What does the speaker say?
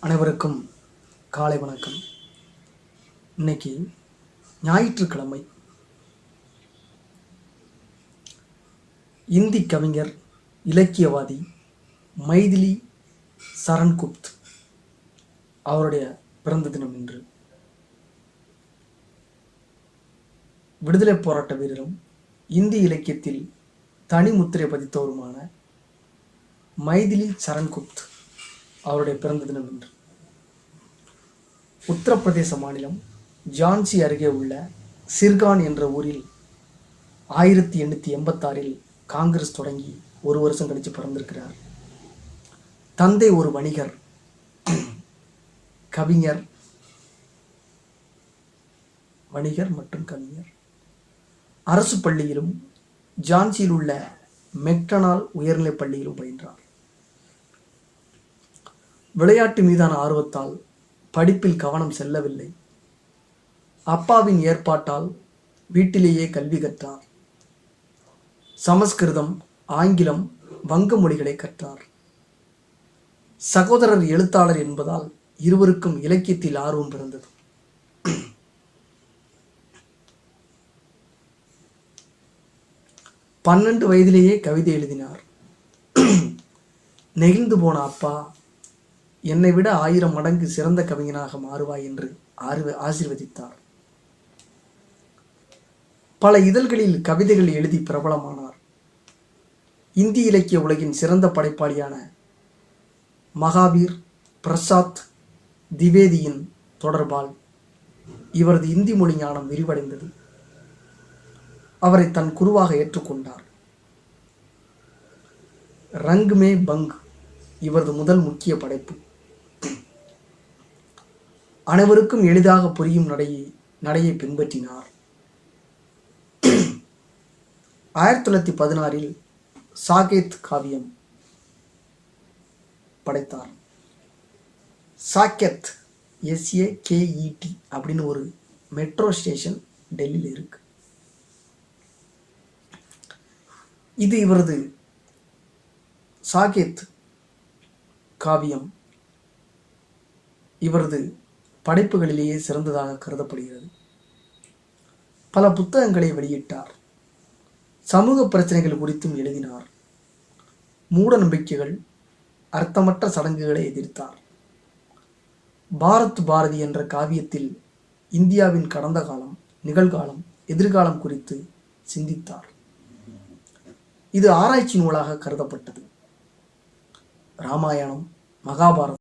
அனைவருக்கும் காலை வணக்கம். இன்னைக்கு ஞாயிற்றுக்கிழமை. இந்தி கவிஞர், இலக்கியவாதி மைதிலி சரண்குப்த் அவருடைய பிறந்த தினம் இன்று. விடுதலை போராட்ட வீரரும் இந்தி இலக்கியத்தில் தனி முத்திரை பதித்தவருமான மைதிலி சரண்குப்த் அவருடைய பிறந்த தினம் இன்று. உத்தரப்பிரதேச மாநிலம் ஜான்சி அருகே உள்ள சிர்கான் என்ற ஊரில் 1886 காங்கிரஸ் தொடங்கி ஒரு வருஷம் கழித்து பிறந்திருக்கிறார். தந்தை ஒரு வணிகர், மற்றும் கவிஞர். அரசு பள்ளியிலும் ஜான்சியில் உள்ள மெக்டனால் உயர்நிலைப் பள்ளியிலும் பயின்றார். விளையாட்டு மீதான ஆர்வத்தால் படிப்பில் கவனம் செல்லவில்லை. அப்பாவின் ஏற்பாட்டால் வீட்டிலேயே கல்வி கற்றார். சமஸ்கிருதம், ஆங்கிலம், வங்க மொழிகளை கற்றார். சகோதரர் எழுத்தாளர் என்பதால் இருவருக்கும் இலக்கியத்தில் ஆர்வம் பிறந்தது. பன்னெண்டு வயதிலேயே கவிதை எழுதினார். நெகிழ்ந்து போன அப்பா, என்னை விட 1000 மடங்கு சிறந்த கவிஞனாக மாறுவாய் என்று ஆசீர்வதித்தார். பல இதழ்களில் கவிதைகள் எழுதி பிரபலமானார். இந்தி இலக்கிய உலகின் சிறந்த படைப்பாளியான மகாவீர் பிரசாத் திவேதியின் தொடர்பால் இவரது இந்தி மொழி ஞானம் விரிவடைந்தது. அவரை தன் குருவாக ஏற்றுக்கொண்டார். ரங் மே பங் இவரது முதல் முக்கிய படைப்பு. அனைவருக்கும் எளிதாக புரியும் நடையை பின்பற்றினார். 1916 சாகேத் காவியம் படைத்தார். சாக்கெத் SAKET அப்படின்னு ஒரு மெட்ரோ ஸ்டேஷன் டெல்லியில் இருக்கு. இது இவரது சாகேத் காவியம் இவரது படைப்புகளிலேயே சிறந்ததாக கருதப்படுகிறது. பல புத்தகங்களை வெளியிட்டார். சமூக பிரச்சனைகள் குறித்தும் எழுதினார். மூட நம்பிக்கைகள், அர்த்தமற்ற சடங்குகளை எதிர்த்தார். பாரத் பாரதி என்ற காவியத்தில் இந்தியாவின் கடந்த காலம், நிகழ்காலம், எதிர்காலம் குறித்து சிந்தித்தார். இது ஆராய்ச்சி நூலாக கருதப்பட்டது. ராமாயணம், மகாபாரதம்,